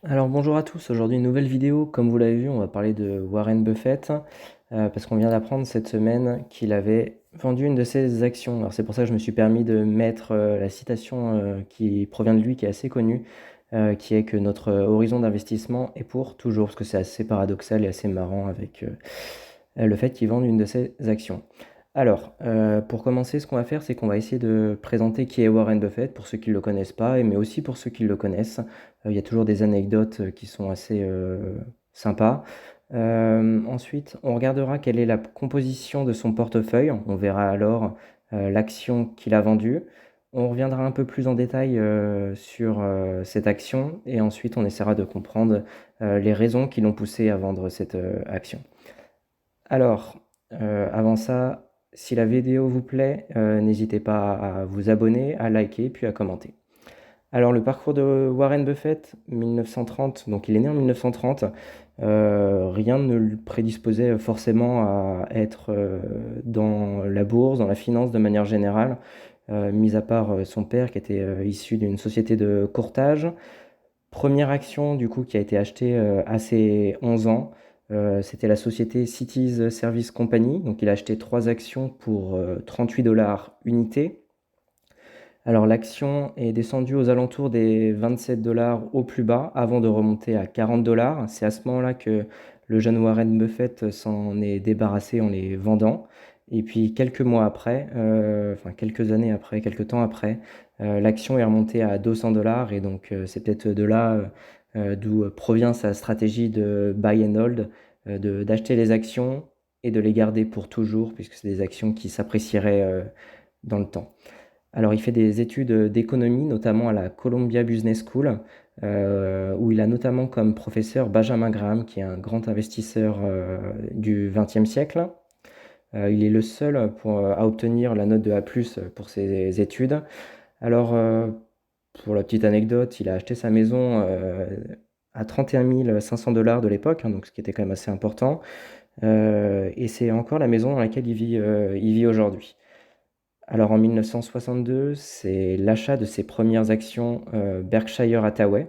Alors bonjour à tous, aujourd'hui une nouvelle vidéo. Comme vous l'avez vu, on va parler de Warren Buffett parce qu'on vient d'apprendre cette semaine qu'il avait vendu une de ses actions. Alors c'est pour ça que je me suis permis de mettre la citation qui provient de lui, qui est assez connue, qui est que notre horizon d'investissement est pour toujours, parce que c'est assez paradoxal et assez marrant avec le fait qu'il vende une de ses actions. Alors, pour commencer, ce qu'on va faire, c'est qu'on va essayer de présenter qui est Warren Buffett pour ceux qui ne le connaissent pas, mais aussi pour ceux qui le connaissent. Il y a toujours des anecdotes qui sont assez sympas. Ensuite, on regardera quelle est la composition de son portefeuille. On verra alors l'action qu'il a vendue. On reviendra un peu plus en détail sur cette action et ensuite on essaiera de comprendre les raisons qui l'ont poussé à vendre cette action. Alors, avant ça, si la vidéo vous plaît, n'hésitez pas à vous abonner, à liker, puis à commenter. Alors, le parcours de Warren Buffett, 1930, donc il est né en 1930, rien ne le prédisposait forcément à être dans la bourse, dans la finance de manière générale, mis à part son père qui était issu d'une société de courtage. Première action du coup qui a été achetée à ses 11 ans, c'était la société Cities Service Company. Donc il a acheté 3 actions pour 38 $ unité. Alors l'action est descendue aux alentours des 27 $ au plus bas avant de remonter à 40 $. C'est à ce moment-là que le jeune Warren Buffett s'en est débarrassé en les vendant. Et puis quelques mois après, enfin quelques années après, quelques temps après, l'action est remontée à 200 $ et donc c'est peut-être de là d'où provient sa stratégie de buy and hold, d'acheter les actions et de les garder pour toujours puisque c'est des actions qui s'apprécieraient dans le temps. Alors, il fait des études d'économie, notamment à la Columbia Business School, où il a notamment comme professeur Benjamin Graham, qui est un grand investisseur du XXe siècle. Il est le seul à obtenir la note de A+ pour ses études. Alors, pour la petite anecdote, il a acheté sa maison à 31 500 $ de l'époque, hein, donc ce qui était quand même assez important. Et c'est encore la maison dans laquelle il vit aujourd'hui. Alors en 1962, c'est l'achat de ses premières actions Berkshire Hathaway.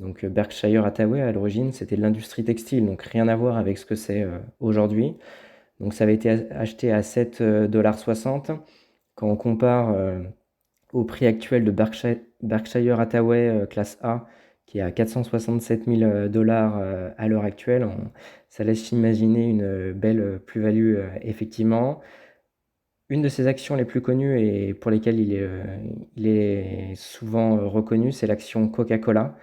Donc Berkshire Hathaway, à l'origine, c'était de l'industrie textile, donc rien à voir avec ce que c'est aujourd'hui. Donc ça avait été acheté à 7,60 $. Quand on compare au prix actuel de Berkshire Hathaway classe A, qui est à 467 000 $ à l'heure actuelle, ça laisse imaginer une belle plus-value effectivement. Une de ses actions les plus connues et pour lesquelles il est souvent reconnu, c'est l'action Coca-Cola,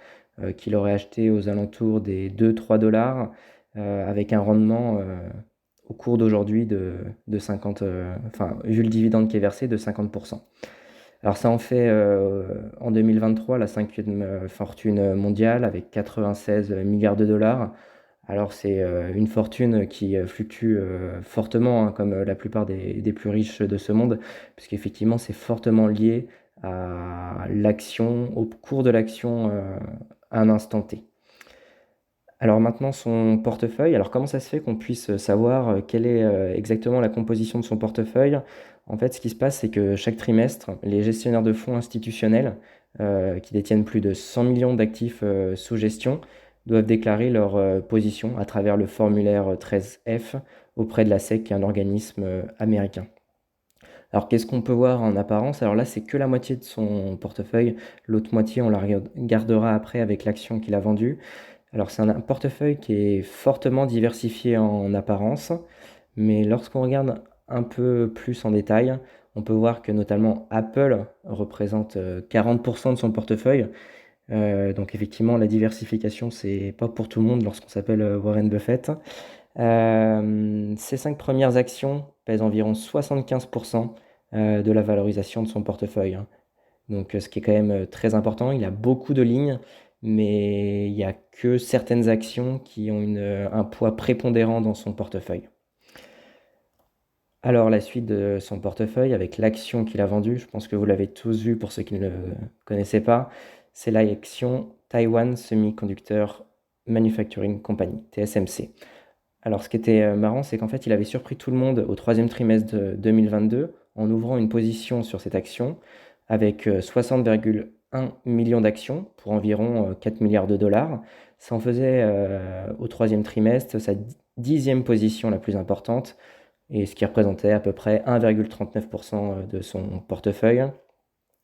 qu'il aurait acheté aux alentours des 2-3 $, avec un rendement au cours d'aujourd'hui de 50, enfin, vu le dividende qui est versé, de 50%. Alors ça en fait en 2023 la cinquième fortune mondiale avec 96 milliards de dollars. Alors c'est une fortune qui fluctue fortement, hein, comme la plupart des plus riches de ce monde, puisqu'effectivement c'est fortement lié à l'action, au cours de l'action à un instant T. Alors maintenant son portefeuille, alors comment ça se fait qu'on puisse savoir quelle est exactement la composition de son portefeuille? En fait, ce qui se passe, c'est que chaque trimestre, les gestionnaires de fonds institutionnels qui détiennent plus de 100 millions d'actifs sous gestion doivent déclarer leur position à travers le formulaire 13F auprès de la SEC, qui est un organisme américain. Alors qu'est-ce qu'on peut voir en apparence? Alors là, c'est que la moitié de son portefeuille, l'autre moitié, on la regardera après avec l'action qu'il a vendue. Alors c'est un portefeuille qui est fortement diversifié en apparence, mais lorsqu'on regarde un peu plus en détail, on peut voir que notamment Apple représente 40% de son portefeuille. Donc effectivement, la diversification, c'est pas pour tout le monde lorsqu'on s'appelle Warren Buffett. Ses 5 premières actions pèsent environ 75% de la valorisation de son portefeuille, hein. Donc, ce qui est quand même très important. Il a beaucoup de lignes, mais il n'y a que certaines actions qui ont un poids prépondérant dans son portefeuille. Alors, la suite de son portefeuille, avec l'action qu'il a vendue, je pense que vous l'avez tous vu pour ceux qui ne le connaissaient pas, c'est l'action Taiwan Semiconductor Manufacturing Company, TSMC. Alors, ce qui était marrant, c'est qu'en fait, il avait surpris tout le monde au troisième trimestre de 2022 en ouvrant une position sur cette action avec 60,1 million d'actions pour environ 4 milliards de dollars. Ça en faisait au troisième trimestre sa 10e position la plus importante, et ce qui représentait à peu près 1,39% de son portefeuille.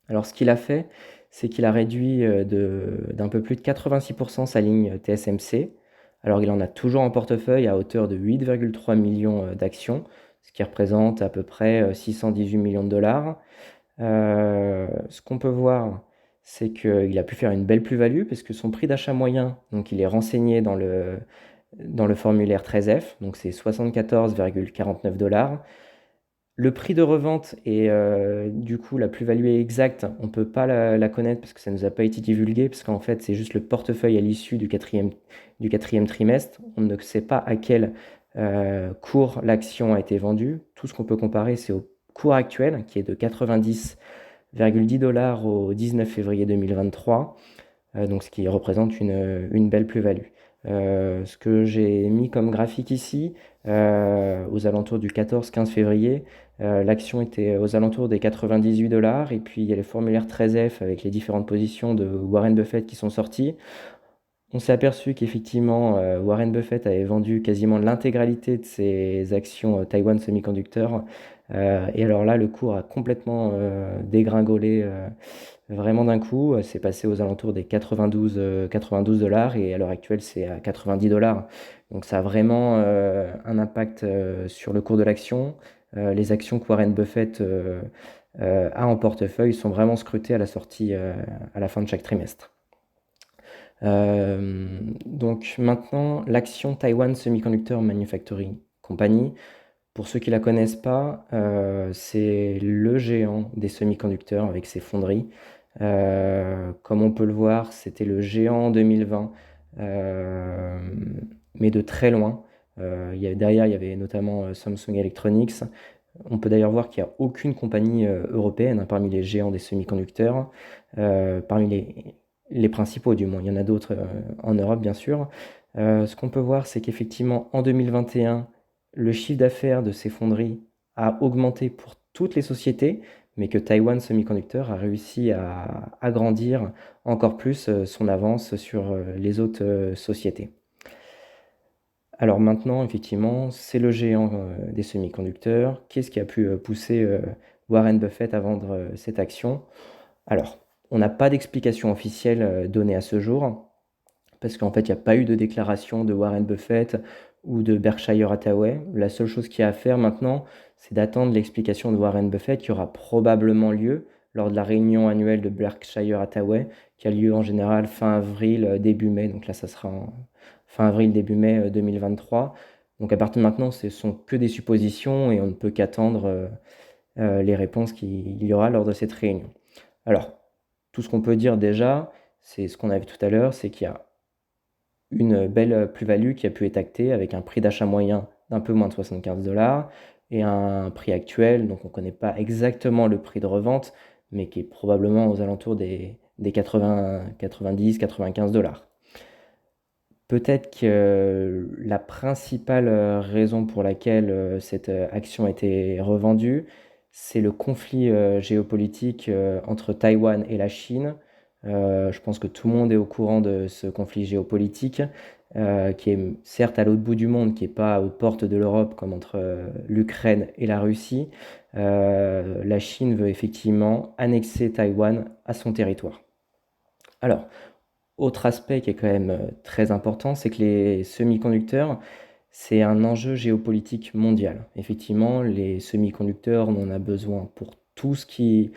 Alors ce qu'il a fait, c'est qu'il a réduit d'un peu plus de 86% sa ligne TSMC. Alors il en a toujours en portefeuille à hauteur de 8,3 millions d'actions, ce qui représente à peu près 618 millions de dollars. Ce qu'on peut voir, c'est qu'il a pu faire une belle plus-value parce que son prix d'achat moyen, donc il est renseigné dans le formulaire 13F, donc c'est 74,49 dollars. Le prix de revente et du coup la plus-value est exacte, on ne peut pas la connaître parce que ça ne nous a pas été divulgué, parce qu'en fait c'est juste le portefeuille à l'issue du quatrième trimestre. On ne sait pas à quel cours l'action a été vendue. Tout ce qu'on peut comparer, c'est au cours actuel qui est de 90,10 dollars au 19 février 2023, donc ce qui représente une belle plus-value. Ce que j'ai mis comme graphique ici, aux alentours du 14-15 février, l'action était aux alentours des 98 dollars, et puis il y a les formulaires 13F avec les différentes positions de Warren Buffett qui sont sortis. On s'est aperçu qu'effectivement, Warren Buffett avait vendu quasiment l'intégralité de ses actions Taiwan Semiconductor. Et alors là, le cours a complètement dégringolé vraiment d'un coup. C'est passé aux alentours des 92 dollars, et à l'heure actuelle, c'est à 90 dollars. Donc ça a vraiment un impact sur le cours de l'action. Les actions que Warren Buffett a en portefeuille sont vraiment scrutées à la sortie, à la fin de chaque trimestre. Donc maintenant, l'action Taiwan Semiconductor Manufacturing Company, pour ceux qui ne la connaissent pas, c'est le géant des semi-conducteurs avec ses fonderies. Comme on peut le voir, c'était le géant en 2020, mais de très loin. Derrière, il y avait notamment Samsung Electronics. On peut d'ailleurs voir qu'il n'y a aucune compagnie européenne, hein, parmi les géants des semi-conducteurs, parmi les principaux du moins. Il y en a d'autres en Europe, bien sûr. Ce qu'on peut voir, c'est qu'effectivement, en 2021, le chiffre d'affaires de ces fonderies a augmenté pour toutes les sociétés, mais que Taiwan Semiconductor a réussi à agrandir encore plus son avance sur les autres sociétés. Alors maintenant, effectivement, c'est le géant des semi-conducteurs. Qu'est-ce qui a pu pousser Warren Buffett à vendre cette action? Alors, on n'a pas d'explication officielle donnée à ce jour, parce qu'en fait, il n'y a pas eu de déclaration de Warren Buffett ou de Berkshire Hathaway. La seule chose qu'il y a à faire maintenant, c'est d'attendre l'explication de Warren Buffett, qui aura probablement lieu lors de la réunion annuelle de Berkshire Hathaway, qui a lieu en général fin avril, début mai. Donc là, ça sera fin avril, début mai 2023. Donc à partir de maintenant, ce sont que des suppositions et on ne peut qu'attendre les réponses qu'il y aura lors de cette réunion. Alors, tout ce qu'on peut dire déjà, c'est ce qu'on a vu tout à l'heure, c'est qu'il y a une belle plus-value qui a pu être actée avec un prix d'achat moyen d'un peu moins de 75 dollars et un prix actuel, donc on ne connaît pas exactement le prix de revente, mais qui est probablement aux alentours des 90-95 dollars. Peut-être que la principale raison pour laquelle cette action a été revendue, c'est le conflit géopolitique entre Taïwan et la Chine. Je pense que tout le monde est au courant de ce conflit géopolitique, qui est certes à l'autre bout du monde, qui n'est pas aux portes de l'Europe comme entre l'Ukraine et la Russie. La Chine veut effectivement annexer Taïwan à son territoire. Alors, autre aspect qui est quand même très important, c'est que les semi-conducteurs, c'est un enjeu géopolitique mondial. Effectivement, les semi-conducteurs, on en a besoin pour tout ce qui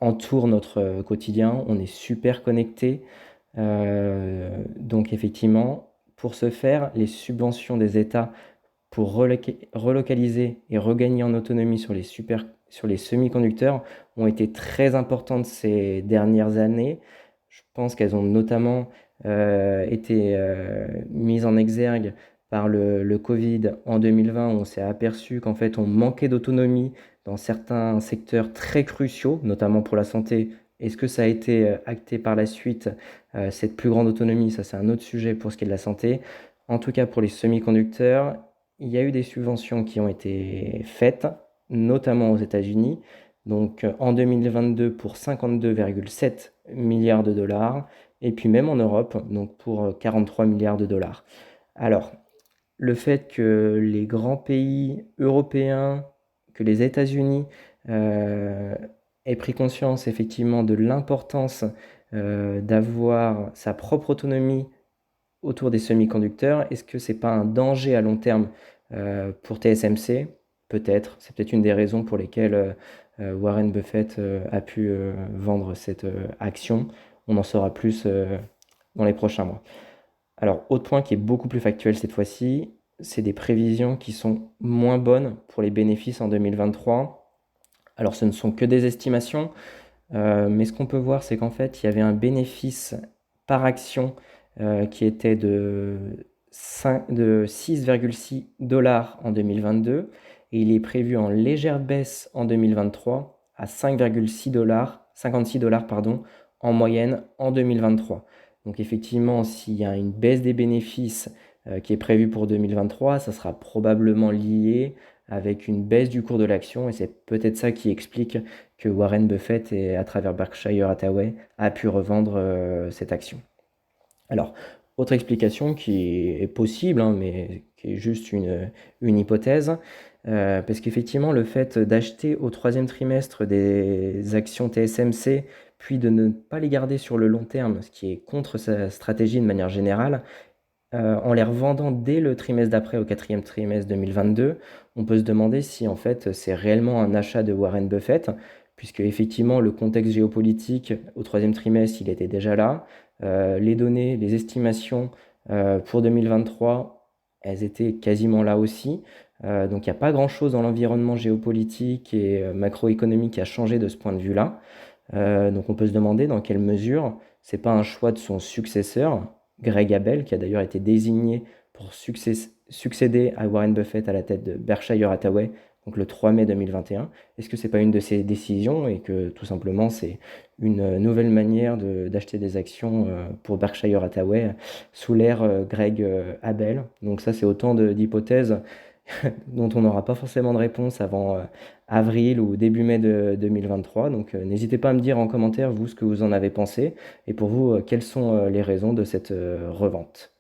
entoure notre quotidien. On est super connecté. Donc effectivement, pour ce faire, les subventions des États pour relocaliser et regagner en autonomie sur les semi-conducteurs ont été très importantes ces dernières années. Je pense qu'elles ont notamment été mises en exergue par le Covid en 2020, où on s'est aperçu qu'en fait on manquait d'autonomie dans certains secteurs très cruciaux, notamment pour la santé. Est-ce que ça a été acté par la suite, cette plus grande autonomie? Ça, c'est un autre sujet pour ce qui est de la santé. En tout cas, pour les semi-conducteurs, il y a eu des subventions qui ont été faites, notamment aux États-Unis, Donc en 2022 pour 52,7 milliards de dollars, et puis même en Europe, donc pour 43 milliards de dollars. Alors, le fait que les grands pays européens, que les États-Unis euh, aient pris conscience effectivement de l'importance d'avoir sa propre autonomie autour des semi-conducteurs, est-ce que c'est pas un danger à long terme pour TSMC? Peut-être. C'est peut-être une des raisons pour lesquelles Warren Buffett a pu vendre cette action. On en saura plus dans les prochains mois. Alors, autre point qui est beaucoup plus factuel cette fois-ci, c'est des prévisions qui sont moins bonnes pour les bénéfices en 2023. Alors, ce ne sont que des estimations, mais ce qu'on peut voir, c'est qu'en fait, il y avait un bénéfice par action qui était de 6,6 dollars en 2022 et il est prévu en légère baisse en 2023 à 5,6 dollars, 56 dollars pardon, en moyenne en 2023. Donc effectivement, s'il y a une baisse des bénéfices qui est prévue pour 2023, ça sera probablement lié avec une baisse du cours de l'action et c'est peut-être ça qui explique que Warren Buffett, et à travers Berkshire Hathaway, a pu revendre cette action. Alors, autre explication qui est possible, hein, mais qui est juste une hypothèse, parce qu'effectivement, le fait d'acheter au troisième trimestre des actions TSMC, puis de ne pas les garder sur le long terme, ce qui est contre sa stratégie de manière générale, en les revendant dès le trimestre d'après, au quatrième trimestre 2022, on peut se demander si en fait c'est réellement un achat de Warren Buffett, puisque effectivement le contexte géopolitique au troisième trimestre il était déjà là. Les données, les estimations pour 2023, elles étaient quasiment là aussi. Donc il n'y a pas grand-chose dans l'environnement géopolitique et macroéconomique qui a changé de ce point de vue-là. Donc on peut se demander dans quelle mesure c'est pas un choix de son successeur, Greg Abel, qui a d'ailleurs été désigné pour succéder à Warren Buffett à la tête de Berkshire Hathaway, donc le 3 mai 2021. Est-ce que c'est pas une de ses décisions et que tout simplement c'est une nouvelle manière d'acheter des actions pour Berkshire Hathaway sous l'ère Greg Abel? Donc ça c'est autant d'hypothèses dont on n'aura pas forcément de réponse avant avril ou début mai de 2023. Donc n'hésitez pas à me dire en commentaire, vous, ce que vous en avez pensé, et pour vous, quelles sont les raisons de cette revente.